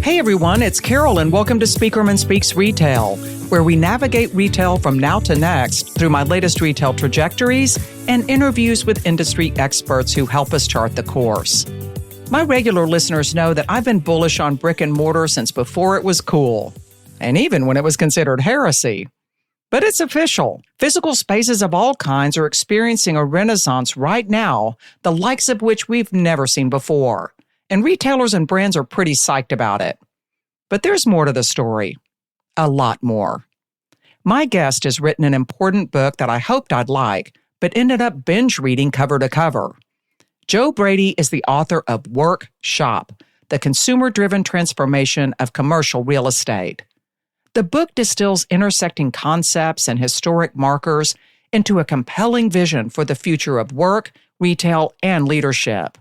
Hey everyone, it's Carol and welcome to Spieckerman Speaks Retail, where we navigate retail from now to next through my latest retail trajectories and interviews with industry experts who help us chart the course. My regular listeners know that I've been bullish on brick and mortar since before it was cool, and even when it was considered heresy. But it's official. Physical spaces of all kinds are experiencing a renaissance right now, the likes of which we've never seen before. And retailers and brands are pretty psyched about it. But there's more to the story. A lot more. My guest has written an important book that I hoped I'd like, but ended up binge reading cover to cover. Joe Brady is the author of Work, Shop, the consumer-driven transformation of commercial real estate. The book distills intersecting concepts and historic markers into a compelling vision for the future of work, retail, and leadership.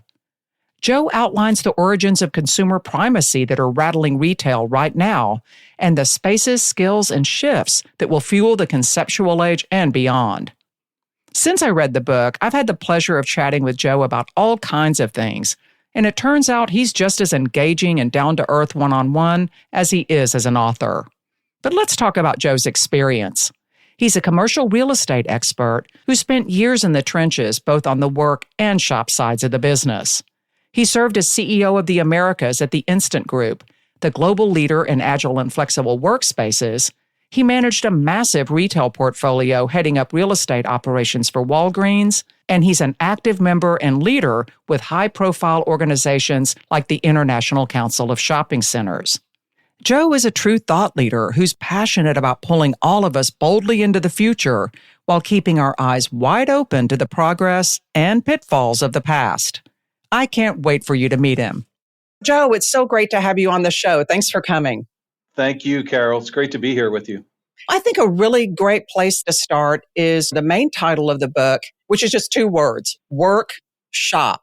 Joe outlines the origins of consumer primacy that are rattling retail right now and the spaces, skills, and shifts that will fuel the conceptual age and beyond. Since I read the book, I've had the pleasure of chatting with Joe about all kinds of things, and it turns out he's just as engaging and down-to-earth one-on-one as he is as an author. But let's talk about Joe's experience. He's a commercial real estate expert who spent years in the trenches both on the work and shop sides of the business. He served as CEO of the Americas at the Instant Group, the global leader in agile and flexible workspaces. He managed a massive retail portfolio heading up real estate operations for Walgreens, and he's an active member and leader with high-profile organizations like the International Council of Shopping Centers. Joe is a true thought leader who's passionate about pulling all of us boldly into the future while keeping our eyes wide open to the progress and pitfalls of the past. I can't wait for you to meet him. Joe, it's so great to have you on the show. Thanks for coming. Thank you, Carol. It's great to be here with you. I think a really great place to start is the main title of the book, which is just two words, Work, Shop.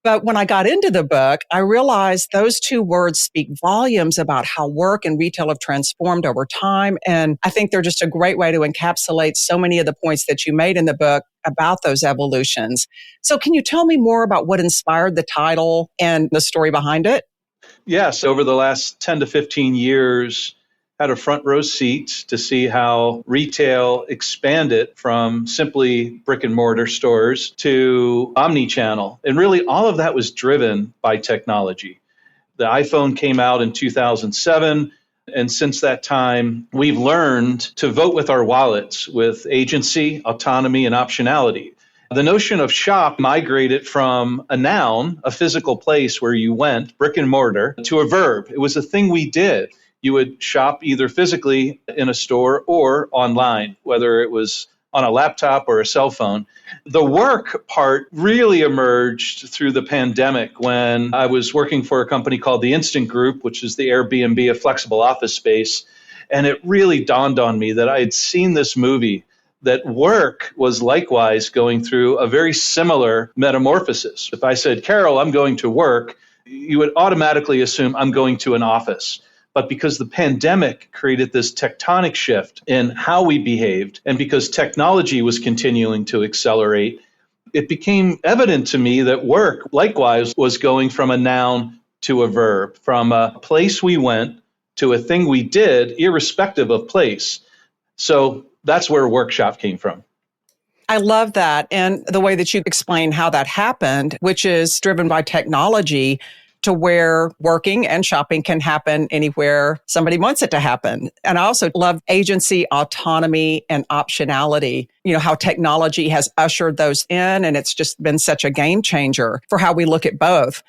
But when I got into the book, I realized those two words speak volumes about how work and retail have transformed over time. And I think they're just a great way to encapsulate so many of the points that you made in the book about those evolutions. So can you tell me more about what inspired the title and the story behind it? Yes, over the last 10 to 15 years, had a front row seat to see how retail expanded from simply brick and mortar stores to omnichannel. And really all of that was driven by technology. The iPhone came out in 2007. And since that time, we've learned to vote with our wallets with agency, autonomy, and optionality. The notion of shop migrated from a noun, a physical place where you went, brick and mortar, to a verb. It was a thing we did. You would shop either physically in a store or online, whether it was on a laptop or a cell phone. The work part really emerged through the pandemic when I was working for a company called the Instant Group, which is the Airbnb of flexible office space. And it really dawned on me that I had seen this movie, that work was likewise going through a very similar metamorphosis. If I said, Carol, I'm going to work, you would automatically assume I'm going to an office. But because the pandemic created this tectonic shift in how we behaved, and because technology was continuing to accelerate, it became evident to me that work, likewise, was going from a noun to a verb, from a place we went to a thing we did, irrespective of place. So that's where workshop came from. I love that. And the way that you explain how that happened, which is driven by technology, to where working and shopping can happen anywhere somebody wants it to happen. And I also love agency, autonomy, and optionality. You know, how technology has ushered those in, and it's just been such a game changer for how we look at both.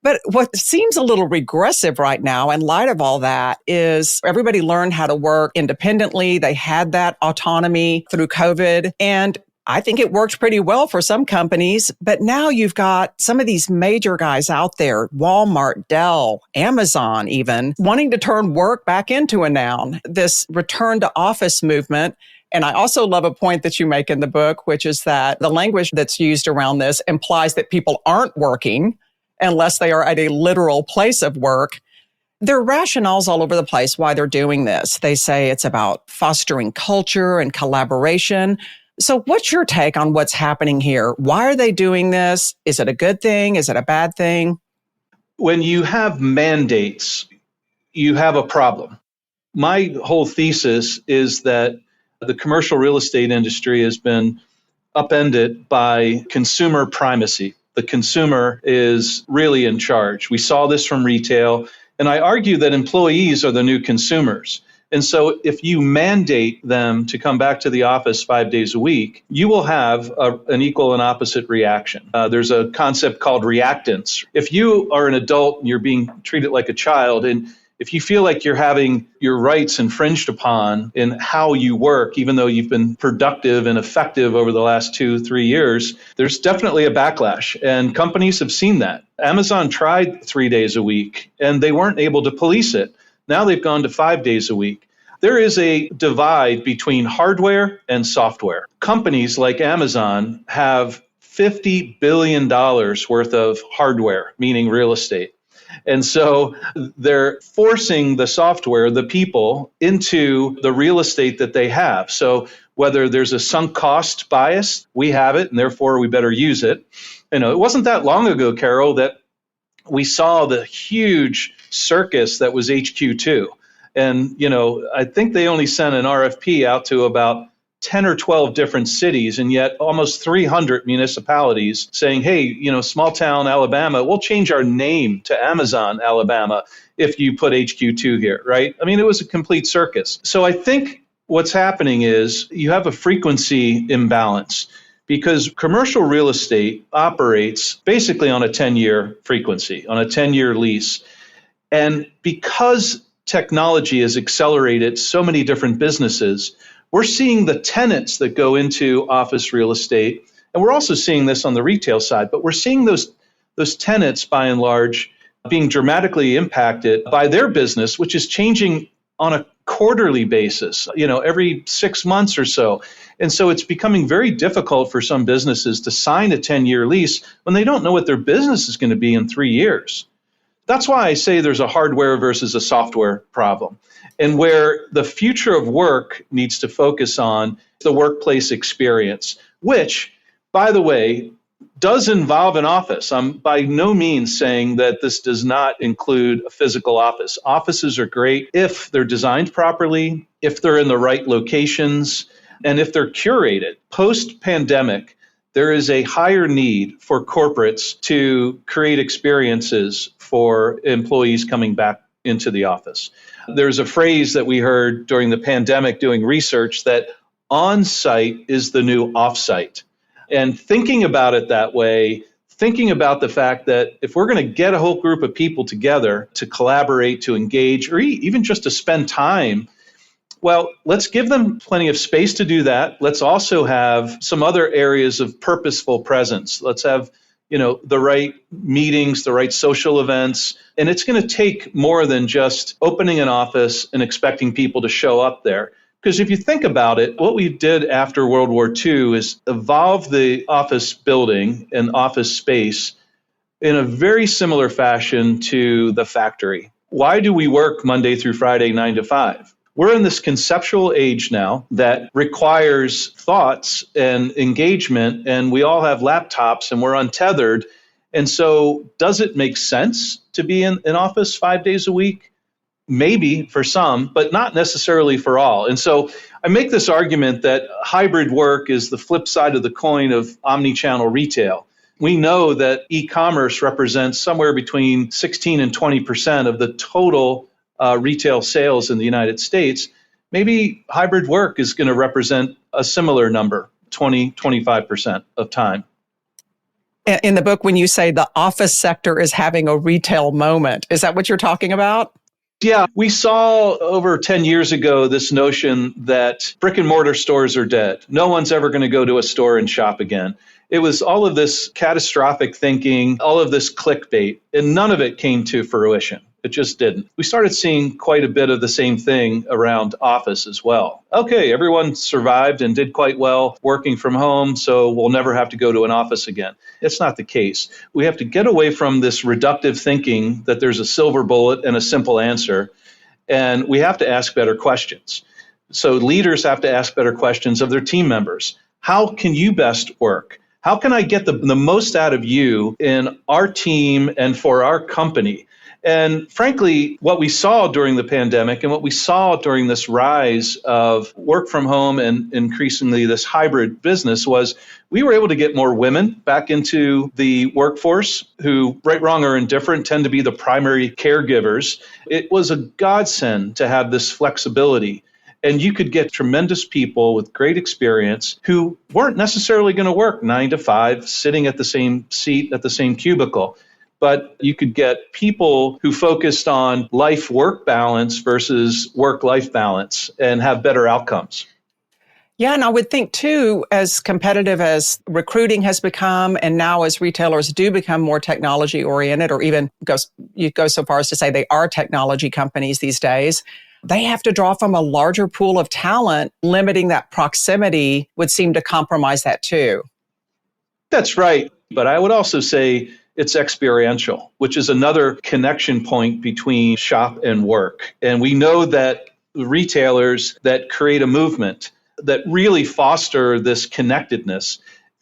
But what seems a little regressive right now in light of all that is everybody learned how to work independently. They had that autonomy through COVID, and I think it worked pretty well for some companies, but now you've got some of these major guys out there, Walmart, Dell, Amazon even, wanting to turn work back into a noun, this return to office movement. And I also love a point that you make in the book, which is that the language that's used around this implies that people aren't working unless they are at a literal place of work. There are rationales all over the place why they're doing this. They say it's about fostering culture and collaboration. So what's your take on what's happening here? Why are they doing this? Is it a good thing? Is it a bad thing? When you have mandates, you have a problem. My whole thesis is that the commercial real estate industry has been upended by consumer primacy. The consumer is really in charge. We saw this from retail, and I argue that employees are the new consumers. And so if you mandate them to come back to the office 5 days a week, you will have an equal and opposite reaction. There's a concept called reactance. If you are an adult and you're being treated like a child, and if you feel like you're having your rights infringed upon in how you work, even though you've been productive and effective over the last 2-3 years, there's definitely a backlash. And companies have seen that. Amazon tried 3 days a week, and they weren't able to police it. Now they've gone to 5 days a week. There is a divide between hardware and software. Companies like Amazon have $50 billion worth of hardware, meaning real estate. And so they're forcing the software, the people, into the real estate that they have. So whether there's a sunk cost bias, we have it, and therefore we better use it. It wasn't that long ago, Carol, that we saw the huge circus that was HQ2. And, I think they only sent an RFP out to about 10 or 12 different cities, and yet almost 300 municipalities saying, hey, small town Alabama, we'll change our name to Amazon Alabama if you put HQ2 here, right? I mean, it was a complete circus. So I think what's happening is you have a frequency imbalance because commercial real estate operates basically on a 10-year frequency, on a 10-year lease. And because technology has accelerated so many different businesses, we're seeing the tenants that go into office real estate, and we're also seeing this on the retail side, but we're seeing those tenants, by and large, being dramatically impacted by their business, which is changing on a quarterly basis, every 6 months or so. And so it's becoming very difficult for some businesses to sign a 10-year lease when they don't know what their business is going to be in 3 years. That's why I say there's a hardware versus a software problem. And where the future of work needs to focus on the workplace experience, which, by the way, does involve an office. I'm by no means saying that this does not include a physical office. Offices are great if they're designed properly, if they're in the right locations, and if they're curated. Post-pandemic, there is a higher need for corporates to create experiences for employees coming back into the office. There's a phrase that we heard during the pandemic doing research that on-site is the new off-site. And thinking about it that way, thinking about the fact that if we're going to get a whole group of people together to collaborate, to engage, or even just to spend time, well, let's give them plenty of space to do that. Let's also have some other areas of purposeful presence. Let's have the right meetings, the right social events. And it's going to take more than just opening an office and expecting people to show up there. Because if you think about it, what we did after World War II is evolve the office building and office space in a very similar fashion to the factory. Why do we work Monday through Friday, 9 to 5? We're in this conceptual age now that requires thoughts and engagement, and we all have laptops and we're untethered. And so does it make sense to be in an office 5 days a week? Maybe for some, but not necessarily for all. And so I make this argument that hybrid work is the flip side of the coin of omnichannel retail. We know that e-commerce represents somewhere between 16 and 20% of the total retail sales in the United States. Maybe hybrid work is going to represent a similar number, 20, 25% of time. In the book, when you say the office sector is having a retail moment, is that what you're talking about? Yeah, we saw over 10 years ago this notion that brick and mortar stores are dead. No one's ever going to go to a store and shop again. It was all of this catastrophic thinking, all of this clickbait, and none of it came to fruition. It just didn't. We started seeing quite a bit of the same thing around office as well. Okay, everyone survived and did quite well working from home, so we'll never have to go to an office again. It's not the case. We have to get away from this reductive thinking that there's a silver bullet and a simple answer, and we have to ask better questions. So leaders have to ask better questions of their team members. How can you best work? How can I get the most out of you in our team and for our company? And frankly, what we saw during the pandemic and what we saw during this rise of work from home and increasingly this hybrid business was we were able to get more women back into the workforce who, right, wrong, or indifferent, tend to be the primary caregivers. It was a godsend to have this flexibility. And you could get tremendous people with great experience who weren't necessarily going to work 9 to 5, sitting at the same seat at the same cubicle. But you could get people who focused on life-work balance versus work-life balance and have better outcomes. Yeah, and I would think, too, as competitive as recruiting has become, and now as retailers do become more technology-oriented, or even you go so far as to say they are technology companies these days, they have to draw from a larger pool of talent. Limiting that proximity would seem to compromise that, too. That's right. But I would also say it's experiential, which is another connection point between shop and work. And we know that retailers that create a movement that really foster this connectedness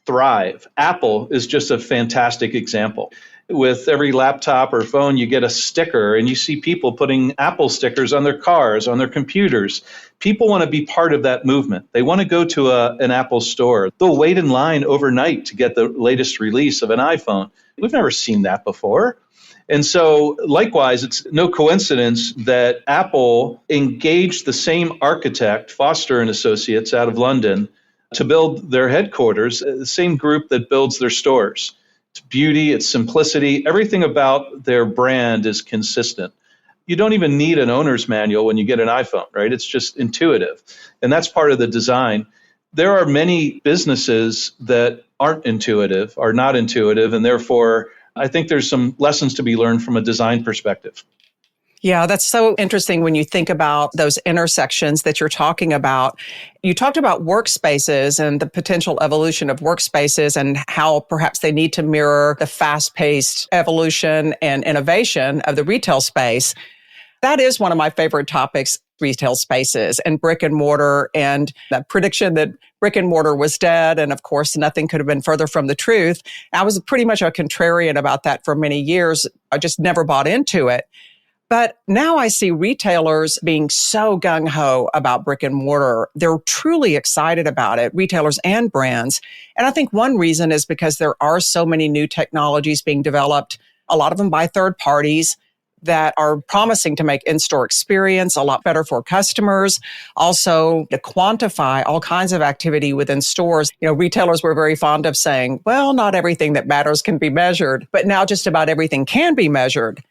thrive. Apple is just a fantastic example. With every laptop or phone, you get a sticker, and you see people putting Apple stickers on their cars, on their computers. People want to be part of that movement. They want to go to an Apple store. They'll wait in line overnight to get the latest release of an iPhone. We've never seen that before. And so, likewise, it's no coincidence that Apple engaged the same architect, Foster and Associates, out of London, to build their headquarters, the same group that builds their stores. It's beauty, it's simplicity, everything about their brand is consistent. You don't even need an owner's manual when you get an iPhone, right? It's just intuitive. And that's part of the design. There are many businesses that aren't intuitive, are not intuitive, and therefore I think there's some lessons to be learned from a design perspective. Yeah, that's so interesting when you think about those intersections that you're talking about. You talked about workspaces and the potential evolution of workspaces and how perhaps they need to mirror the fast-paced evolution and innovation of the retail space. That is one of my favorite topics, retail spaces and brick and mortar, and that prediction that brick and mortar was dead. And of course, nothing could have been further from the truth. I was pretty much a contrarian about that for many years. I just never bought into it. But now I see retailers being so gung-ho about brick and mortar. They're truly excited about it, retailers and brands. And I think one reason is because there are so many new technologies being developed, a lot of them by third parties, that are promising to make in-store experience a lot better for customers. Also, to quantify all kinds of activity within stores. You know, retailers were very fond of saying, well, not everything that matters can be measured, but now just about everything can be measured.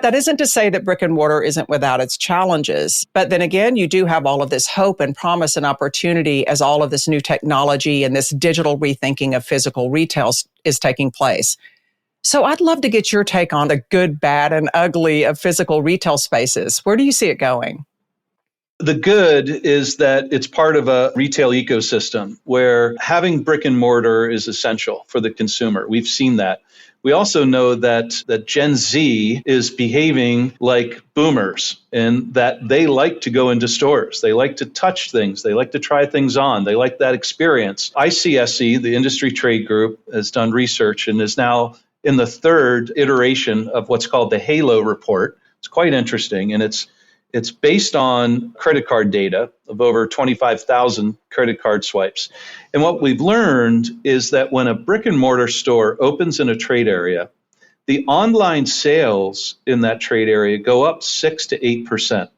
That isn't to say that brick and mortar isn't without its challenges. But then again, you do have all of this hope and promise and opportunity as all of this new technology and this digital rethinking of physical retail is taking place. So I'd love to get your take on the good, bad, and ugly of physical retail spaces. Where do you see it going? The good is that it's part of a retail ecosystem where having brick and mortar is essential for the consumer. We've seen that. We also know that Gen Z is behaving like boomers and that they like to go into stores. They like to touch things. They like to try things on. They like that experience. ICSC, the industry trade group, has done research and is now in the third iteration of what's called the Halo report. It's quite interesting, and it's based on credit card data of over 25,000 credit card swipes. And what we've learned is that when a brick and mortar store opens in a trade area, the online sales in that trade area go up 6 to 8%. And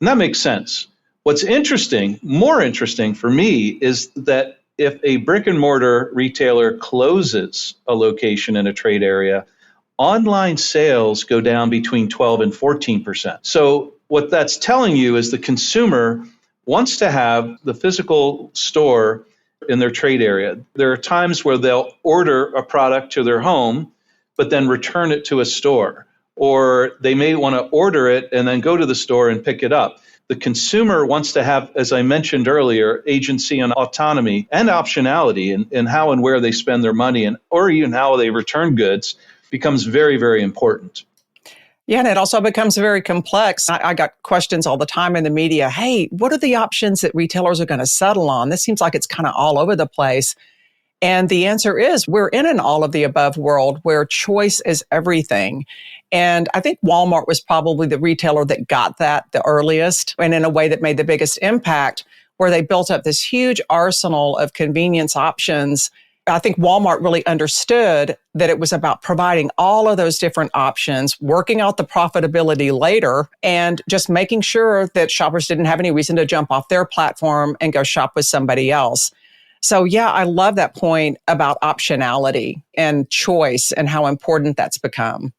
that makes sense. What's interesting, more interesting for me, is that if a brick and mortar retailer closes a location in a trade area, online sales go down between 12 and 14%. So what that's telling you is the consumer wants to have the physical store in their trade area. There are times where they'll order a product to their home, but then return it to a store. Or they may want to order it and then go to the store and pick it up. The consumer wants to have, as I mentioned earlier, agency and autonomy and optionality in how and where they spend their money, or even how they return goods becomes very, very important. Yeah, and it also becomes very complex. I got questions all the time in the media. Hey, what are the options that retailers are going to settle on? This seems like it's kind of all over the place. And the answer is we're in an all of the above world where choice is everything. And I think Walmart was probably the retailer that got that the earliest and in a way that made the biggest impact, where they built up this huge arsenal of convenience options. I think Walmart really understood that it was about providing all of those different options, working out the profitability later, and just making sure that shoppers didn't have any reason to jump off their platform and go shop with somebody else. So yeah, I love that point about optionality and choice and how important that's become.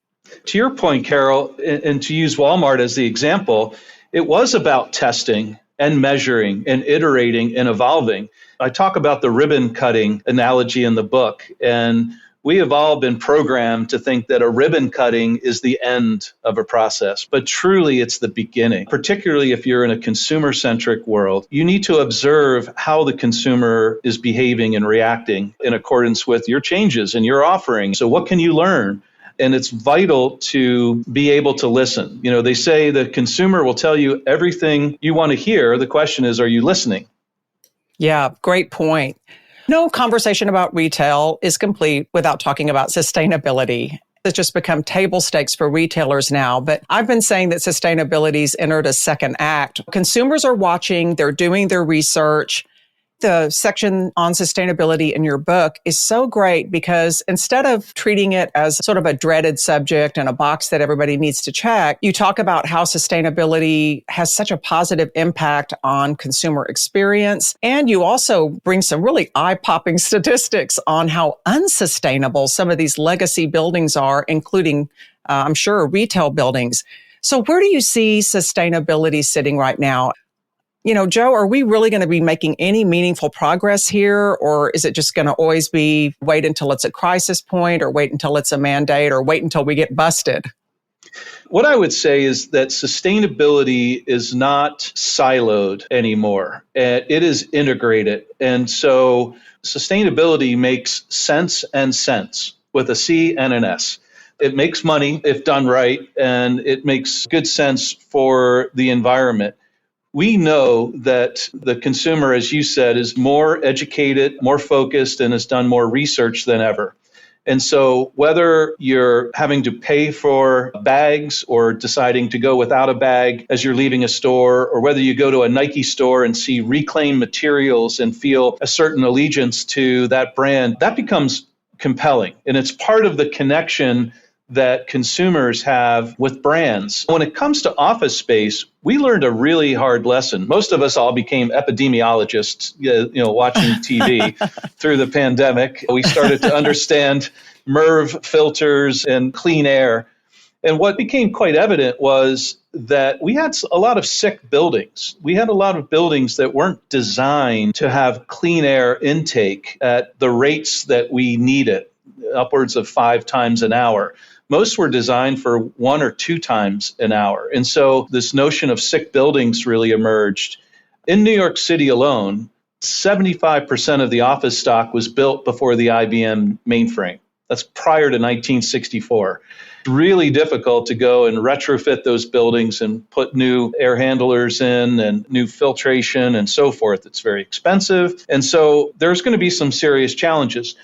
To your point, Carol, and to use Walmart as the example, it was about testing and measuring and iterating and evolving. I talk about the ribbon cutting analogy in the book, and we have all been programmed to think that a ribbon cutting is the end of a process, but truly it's the beginning. Particularly if you're in a consumer-centric world, you need to observe how the consumer is behaving and reacting in accordance with your changes and your offering. So what can you learn? And it's vital to be able to listen. You know, they say the consumer will tell you everything you want to hear. The question is, are you listening? Yeah, great point. No conversation about retail is complete without talking about sustainability. It's just become table stakes for retailers now. But I've been saying that sustainability's entered a second act. Consumers are watching, they're doing their research. The section on sustainability in your book is so great because instead of treating it as sort of a dreaded subject and a box that everybody needs to check, you talk about how sustainability has such a positive impact on consumer experience. And you also bring some really eye-popping statistics on how unsustainable some of these legacy buildings are, including, I'm sure, retail buildings. So where do you see sustainability sitting right now? You know, Joe, are we really going to be making any meaningful progress here? Or is it just going to always be wait until it's a crisis point or wait until it's a mandate or wait until we get busted? What I would say is that sustainability is not siloed anymore. It is integrated. And so sustainability makes sense and sense with a C and an S. It makes money if done right, and it makes good sense for the environment. We know that the consumer, as you said, is more educated, more focused, and has done more research than ever. And so whether you're having to pay for bags or deciding to go without a bag as you're leaving a store, or whether you go to a Nike store and see reclaimed materials and feel a certain allegiance to that brand, that becomes compelling. And it's part of the connection that consumers have with brands. When it comes to office space, we learned a really hard lesson. Most of us all became epidemiologists, watching TV through the pandemic. We started to understand MERV filters and clean air. And what became quite evident was that we had a lot of sick buildings. We had a lot of buildings that weren't designed to have clean air intake at the rates that we needed, upwards of 5 times an hour. Most were designed for 1 or 2 times an hour. And so this notion of sick buildings really emerged. In New York City alone, 75% of the office stock was built before the IBM mainframe. That's prior to 1964. It's really difficult to go and retrofit those buildings and put new air handlers in and new filtration and so forth. It's very expensive. And so there's going to be some serious challenges.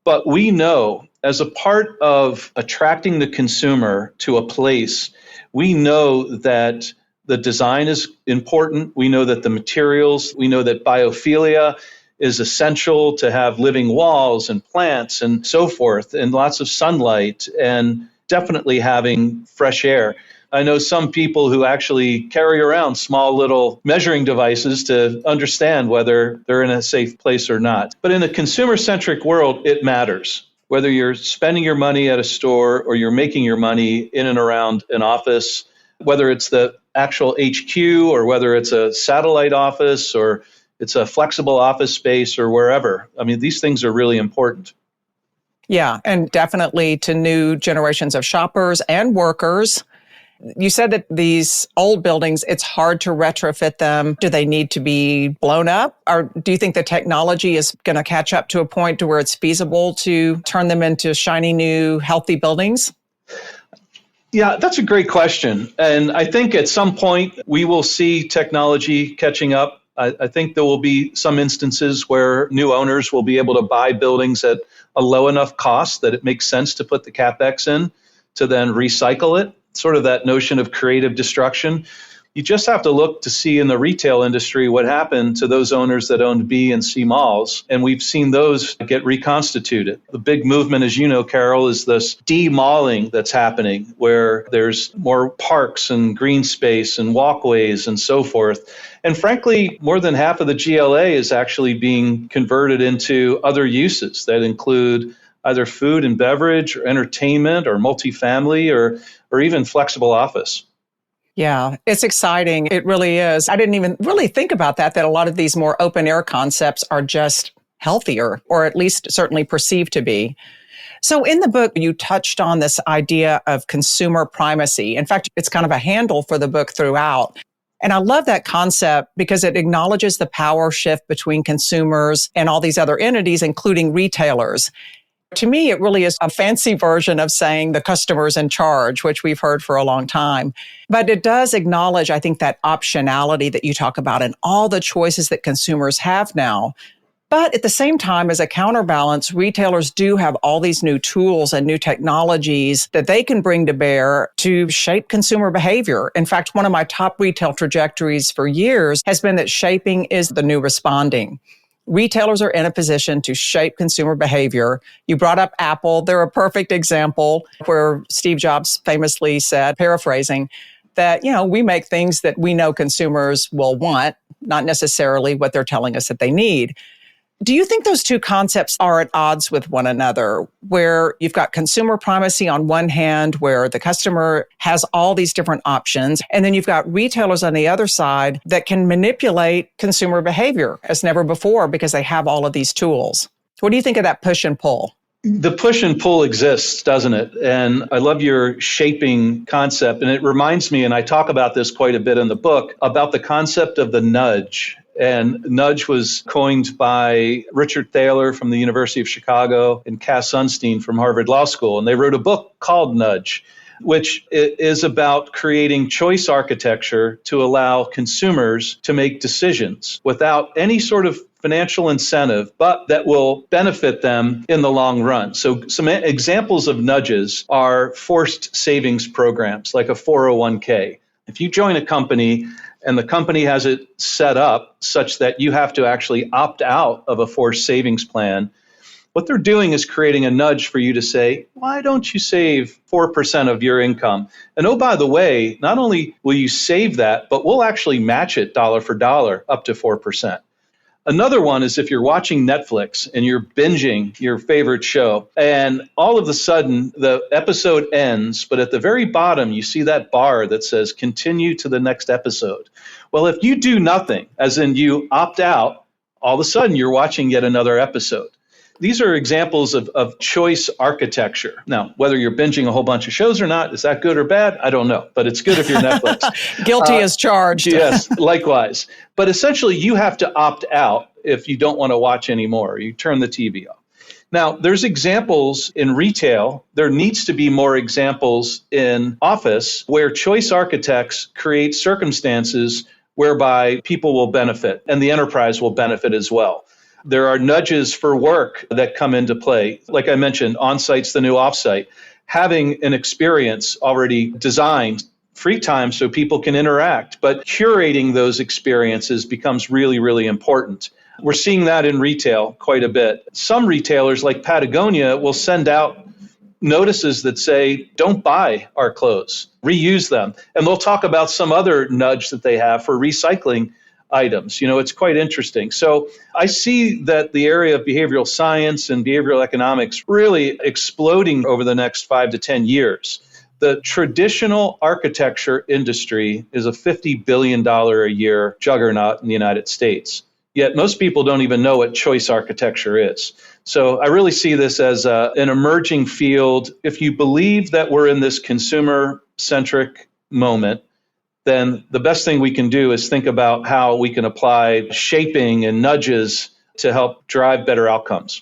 But we know, as a part of attracting the consumer to a place, we know that the design is important. We know that the materials, we know that biophilia is essential to have living walls and plants and so forth, and lots of sunlight, and definitely having fresh air. I know some people who actually carry around small little measuring devices to understand whether they're in a safe place or not. But in a consumer-centric world, it matters. Whether you're spending your money at a store or you're making your money in and around an office, whether it's the actual HQ or whether it's a satellite office or it's a flexible office space or wherever. I mean, these things are really important. Yeah, and definitely to new generations of shoppers and workers. You said that these old buildings, it's hard to retrofit them. Do they need to be blown up? Or do you think the technology is going to catch up to a point to where it's feasible to turn them into shiny, new, healthy buildings? Yeah, that's a great question. And I think at some point we will see technology catching up. I think there will be some instances where new owners will be able to buy buildings at a low enough cost that it makes sense to put the CapEx in to then recycle it, sort of that notion of creative destruction. You just have to look to see in the retail industry what happened to those owners that owned B and C malls, and we've seen those get reconstituted. The big movement, as you know, Carol, is this de-malling that's happening, where there's more parks and green space and walkways and so forth. And frankly, more than half of the GLA is actually being converted into other uses that include either food and beverage or entertainment or multifamily or even flexible office. Yeah, it's exciting. It really is. I didn't even really think about that a lot of these more open air concepts are just healthier, or at least certainly perceived to be. So in the book, you touched on this idea of consumer primacy. In fact, it's kind of a handle for the book throughout. And I love that concept because it acknowledges the power shift between consumers and all these other entities, including retailers. To me, it really is a fancy version of saying the customer's in charge, which we've heard for a long time. But it does acknowledge, I think, that optionality that you talk about and all the choices that consumers have now. But at the same time, as a counterbalance, retailers do have all these new tools and new technologies that they can bring to bear to shape consumer behavior. In fact, one of my top retail trajectories for years has been that shaping is the new responding. Retailers are in a position to shape consumer behavior. You brought up Apple. They're a perfect example where Steve Jobs famously said, paraphrasing, that, we make things that we know consumers will want, not necessarily what they're telling us that they need. Do you think those two concepts are at odds with one another, where you've got consumer primacy on one hand, where the customer has all these different options, and then you've got retailers on the other side that can manipulate consumer behavior as never before because they have all of these tools? What do you think of that push and pull? The push and pull exists, doesn't it? And I love your shaping concept. And it reminds me, and I talk about this quite a bit in the book, about the concept of the nudge. And nudge was coined by Richard Thaler from the University of Chicago and Cass Sunstein from Harvard Law School. And they wrote a book called Nudge, which is about creating choice architecture to allow consumers to make decisions without any sort of financial incentive, but that will benefit them in the long run. So some examples of nudges are forced savings programs like a 401k. If you join a company and the company has it set up such that you have to actually opt out of a forced savings plan, what they're doing is creating a nudge for you to say, why don't you save 4% of your income? And oh, by the way, not only will you save that, but we'll actually match it dollar for dollar up to 4%. Another one is if you're watching Netflix and you're binging your favorite show, and all of a sudden the episode ends, but at the very bottom you see that bar that says continue to the next episode. Well, if you do nothing, as in you opt out, all of a sudden you're watching yet another episode. These are examples of choice architecture. Now, whether you're binging a whole bunch of shows or not, is that good or bad? I don't know, but it's good if you're Netflix. Guilty as charged. Yes, likewise. But essentially, you have to opt out if you don't want to watch anymore. You turn the TV off. Now, there's examples in retail. There needs to be more examples in office where choice architects create circumstances whereby people will benefit and the enterprise will benefit as well. There are nudges for work that come into play. Like I mentioned, on-site's the new off-site. Having an experience already designed, free time so people can interact, but curating those experiences becomes really, really important. We're seeing that in retail quite a bit. Some retailers, like Patagonia, will send out notices that say, don't buy our clothes, reuse them. And they'll talk about some other nudge that they have for recycling items. It's quite interesting. So I see that the area of behavioral science and behavioral economics really exploding over the next 5 to 10 years. The traditional architecture industry is a $50 billion a year juggernaut in the United States. Yet most people don't even know what choice architecture is. So I really see this as an emerging field. If you believe that we're in this consumer-centric moment, then the best thing we can do is think about how we can apply shaping and nudges to help drive better outcomes.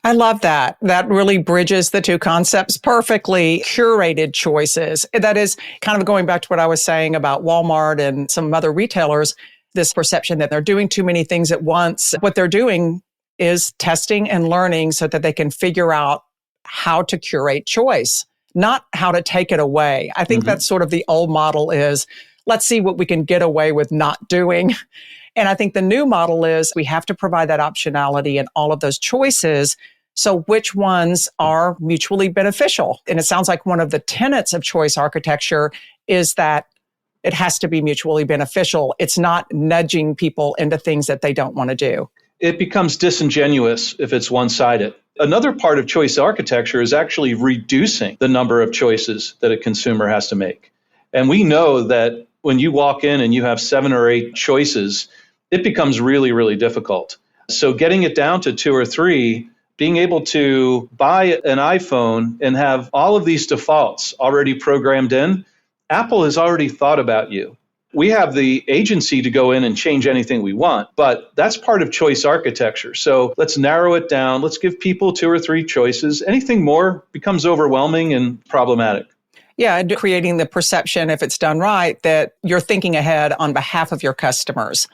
I love that. That really bridges the two concepts perfectly. Curated choices. That is kind of going back to what I was saying about Walmart and some other retailers, this perception that they're doing too many things at once. What they're doing is testing and learning so that they can figure out how to curate choice. not how to take it away. I think that's sort of the old model is, let's see what we can get away with not doing. And I think the new model is we have to provide that optionality and all of those choices. So which ones are mutually beneficial? And it sounds like one of the tenets of choice architecture is that it has to be mutually beneficial. It's not nudging people into things that they don't want to do. It becomes disingenuous if it's one-sided. Another part of choice architecture is actually reducing the number of choices that a consumer has to make. And we know that when you walk in and you have 7 or 8 choices, it becomes really, really difficult. So getting it down to 2 or 3, being able to buy an iPhone and have all of these defaults already programmed in, Apple has already thought about you. We have the agency to go in and change anything we want, but that's part of choice architecture. So let's narrow it down. Let's give people 2 or 3 choices. Anything more becomes overwhelming and problematic. Yeah, and creating the perception, if it's done right, that you're thinking ahead on behalf of your customers.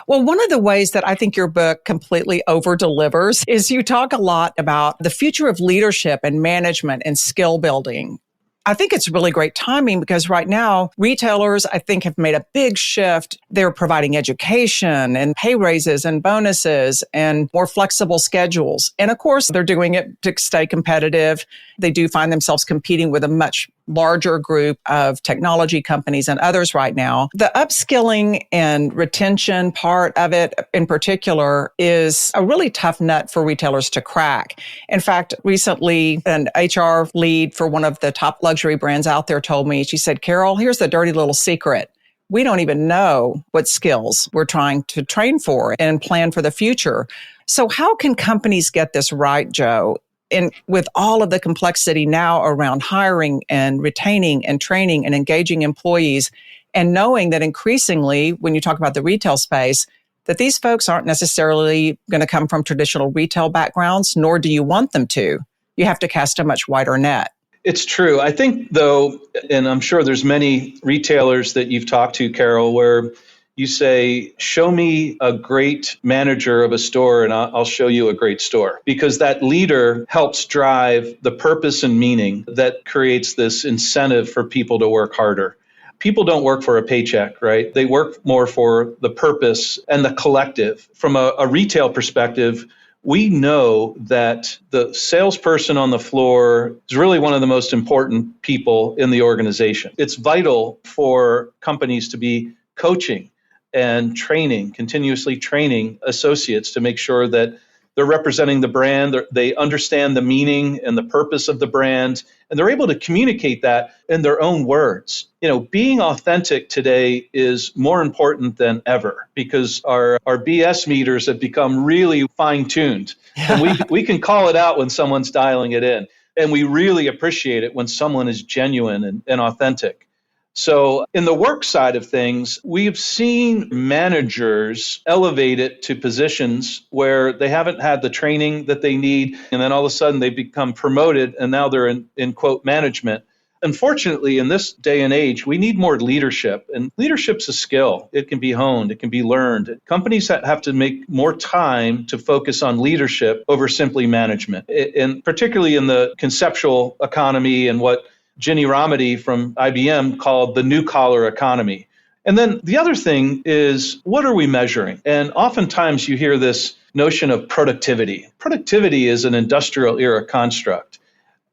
Well, one of the ways that I think your book completely over-delivers is you talk a lot about the future of leadership and management and skill building. I think it's really great timing because right now, retailers, I think, have made a big shift. They're providing education and pay raises and bonuses and more flexible schedules. And of course, they're doing it to stay competitive. They do find themselves competing with a much larger group of technology companies and others right now. The upskilling and retention part of it in particular is a really tough nut for retailers to crack. In fact, recently an HR lead for one of the top luxury brands out there told me, she said, Carol, here's the dirty little secret. We don't even know what skills we're trying to train for and plan for the future. So how can companies get this right, Joe? And with all of the complexity now around hiring and retaining and training and engaging employees, and knowing that increasingly, when you talk about the retail space, that these folks aren't necessarily going to come from traditional retail backgrounds, nor do you want them to. You have to cast a much wider net. It's true. I think, though, and I'm sure there's many retailers that you've talked to, Carol, where you say, show me a great manager of a store and I'll show you a great store. Because that leader helps drive the purpose and meaning that creates this incentive for people to work harder. People don't work for a paycheck, right? They work more for the purpose and the collective. From a retail perspective, we know that the salesperson on the floor is really one of the most important people in the organization. It's vital for companies to be coaching and training, continuously training associates to make sure that they're representing the brand, they understand the meaning and the purpose of the brand, and they're able to communicate that in their own words. You know, being authentic today is more important than ever because our BS meters have become really fine-tuned. And we can call it out when someone's dialing it in. And we really appreciate it when someone is genuine and authentic. So in the work side of things, we've seen managers elevate it to positions where they haven't had the training that they need. And then all of a sudden they become promoted and now they're in quote management. Unfortunately, in this day and age, we need more leadership. And leadership's a skill. It can be honed. It can be learned. Companies have to make more time to focus on leadership over simply management. And particularly in the conceptual economy and what Ginny Rometty from IBM called the new collar economy. And then the other thing is, what are we measuring? And oftentimes you hear this notion of productivity. Productivity is an industrial era construct.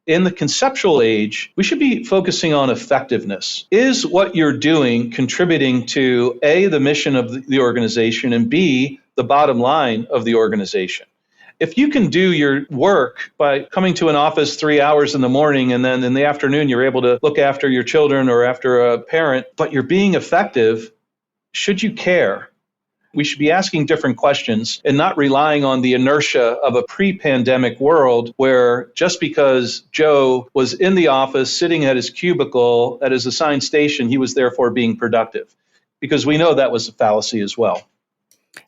In the conceptual age, we should be focusing on effectiveness. Is what you're doing contributing to A, the mission of the organization, and B, the bottom line of the organization? If you can do your work by coming to an office 3 hours in the morning and then in the afternoon you're able to look after your children or after a parent, but you're being effective, should you care? We should be asking different questions and not relying on the inertia of a pre-pandemic world where just because Joe was in the office sitting at his cubicle at his assigned station, he was therefore being productive. Because we know that was a fallacy as well.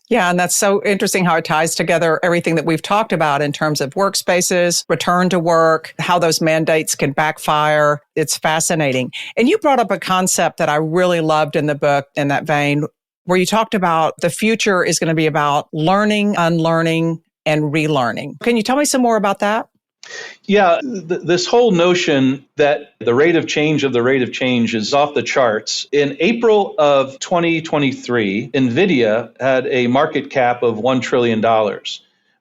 Yeah, and that's so interesting how it ties together everything that we've talked about in terms of workspaces, return to work, how those mandates can backfire. It's fascinating. And you brought up a concept that I really loved in the book in that vein, where you talked about the future is going to be about learning, unlearning, and relearning. Can you tell me some more about that? Yeah, this whole notion that the rate of change is off the charts. In April of 2023, NVIDIA had a market cap of $1 trillion.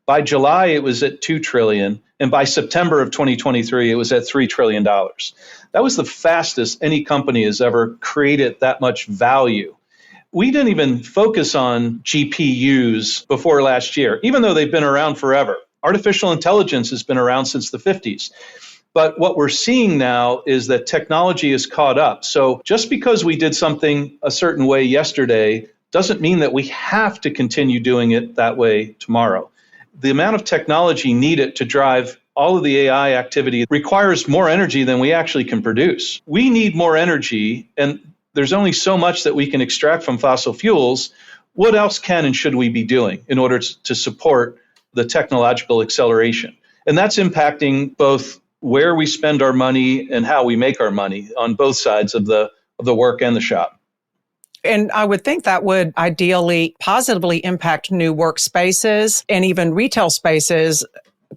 By July, it was at $2 trillion. And by September of 2023, it was at $3 trillion. That was the fastest any company has ever created that much value. We didn't even focus on GPUs before last year, even though they've been around forever. Artificial intelligence has been around since the 50s. But what we're seeing now is that technology is caught up. So just because we did something a certain way yesterday doesn't mean that we have to continue doing it that way tomorrow. The amount of technology needed to drive all of the AI activity requires more energy than we actually can produce. We need more energy, and there's only so much that we can extract from fossil fuels. What else can and should we be doing in order to support the technological acceleration? And that's impacting both where we spend our money and how we make our money on both sides of the work and the shop. And I would think that would ideally positively impact new workspaces and even retail spaces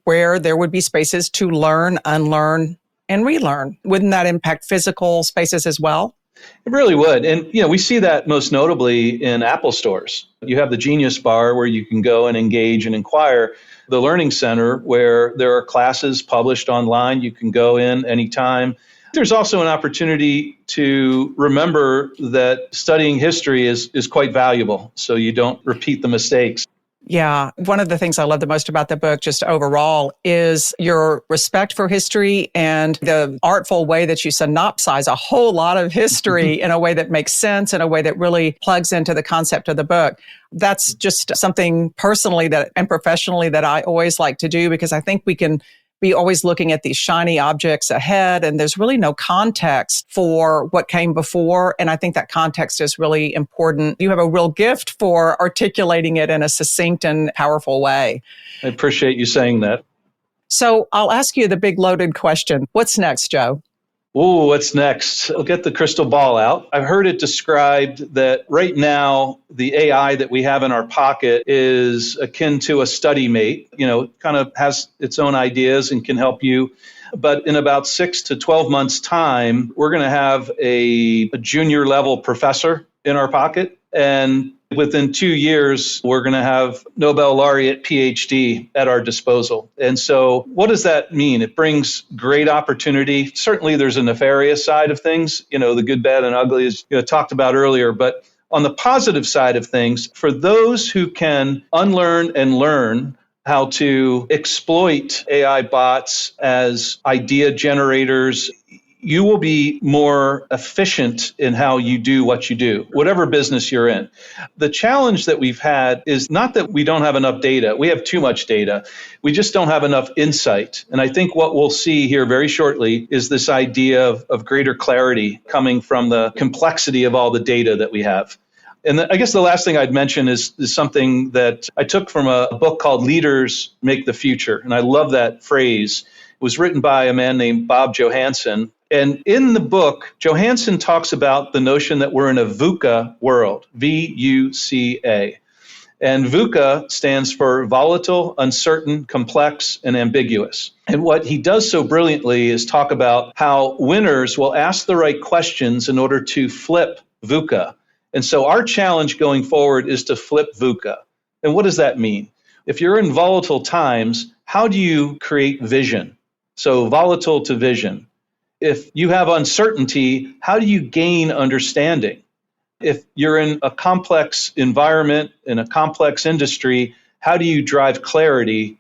where there would be spaces to learn, unlearn, and relearn. Wouldn't that impact physical spaces as well? It really would. And, we see that most notably in Apple stores. You have the Genius Bar where you can go and engage and inquire. The Learning Center where there are classes published online. You can go in anytime. There's also an opportunity to remember that studying history is quite valuable, so you don't repeat the mistakes. Yeah. One of the things I love the most about the book, just overall, is your respect for history and the artful way that you synopsize a whole lot of history in a way that makes sense, in a way that really plugs into the concept of the book. That's just something personally and professionally that I always like to do, because I think we can be always looking at these shiny objects ahead, and there's really no context for what came before. And I think that context is really important. You have a real gift for articulating it in a succinct and powerful way. I appreciate you saying that. So I'll ask you the big loaded question. What's next, Joe? Ooh, what's next? I'll get the crystal ball out. I've heard it described that right now, the AI that we have in our pocket is akin to a study mate, kind of has its own ideas and can help you. But in about 6 to 12 months' time, we're going to have a junior level professor in our pocket. And within 2 years, we're going to have Nobel laureate PhD at our disposal. And so what does that mean? It brings great opportunity. Certainly, there's a nefarious side of things, the good, bad, and ugly, as talked about earlier. But on the positive side of things, for those who can unlearn and learn how to exploit AI bots as idea generators, you will be more efficient in how you do what you do, whatever business you're in. The challenge that we've had is not that we don't have enough data. We have too much data. We just don't have enough insight. And I think what we'll see here very shortly is this idea of greater clarity coming from the complexity of all the data that we have. And I guess the last thing I'd mention is something that I took from a book called Leaders Make the Future. And I love that phrase. It was written by a man named Bob Johansen. And in the book, Johansen talks about the notion that we're in a VUCA world, VUCA. And VUCA stands for volatile, uncertain, complex, and ambiguous. And what he does so brilliantly is talk about how winners will ask the right questions in order to flip VUCA. And so our challenge going forward is to flip VUCA. And what does that mean? If you're in volatile times, how do you create vision? So volatile to vision. If you have uncertainty, how do you gain understanding? If you're in a complex environment, in a complex industry, how do you drive clarity?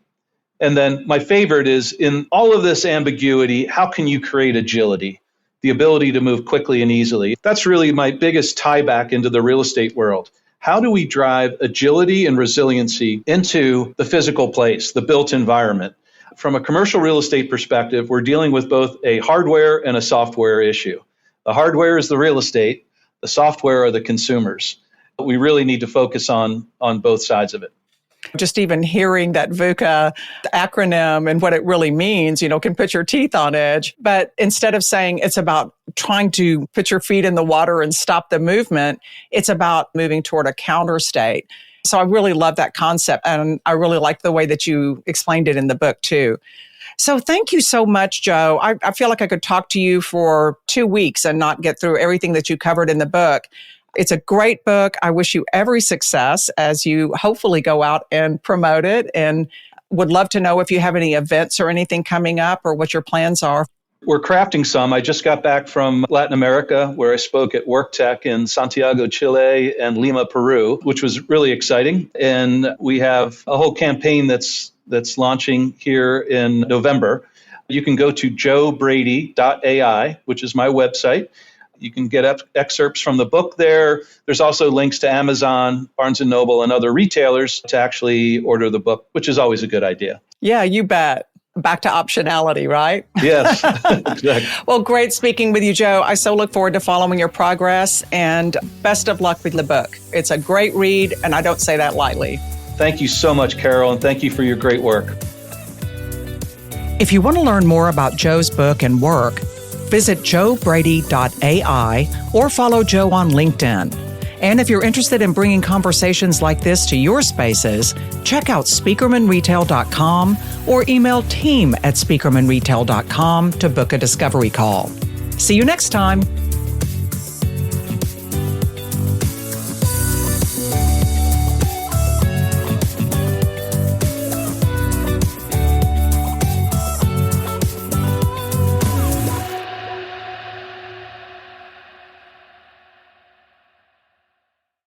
And then my favorite is, in all of this ambiguity, how can you create agility? The ability to move quickly and easily. That's really my biggest tie back into the real estate world. How do we drive agility and resiliency into the physical place, the built environment? From a commercial real estate perspective, we're dealing with both a hardware and a software issue. The hardware is the real estate. The software are the consumers. But we really need to focus on both sides of it. Just even hearing that VUCA acronym and what it really means, can put your teeth on edge. But instead of saying it's about trying to put your feet in the water and stop the movement, it's about moving toward a counter state. So I really love that concept. And I really like the way that you explained it in the book too. So thank you so much, Joe. I feel like I could talk to you for 2 weeks and not get through everything that you covered in the book. It's a great book. I wish you every success as you hopefully go out and promote it, and would love to know if you have any events or anything coming up or what your plans are. We're crafting some. I just got back from Latin America, where I spoke at WorkTech in Santiago, Chile, and Lima, Peru, which was really exciting. And we have a whole campaign that's launching here in November. You can go to joebrady.ai, which is my website. You can get excerpts from the book there. There's also links to Amazon, Barnes & Noble, and other retailers to actually order the book, which is always a good idea. Yeah, you bet. Back to optionality, right? Yes, exactly. Well, great speaking with you, Joe. I so look forward to following your progress, and best of luck with the book. It's a great read, and I don't say that lightly. Thank you so much, Carol, and thank you for your great work. If you want to learn more about Joe's book and work, visit joebrady.ai or follow Joe on LinkedIn. And if you're interested in bringing conversations like this to your spaces, check out Spieckermanretail.com or email team@Spieckermanretail.com to book a discovery call. See you next time.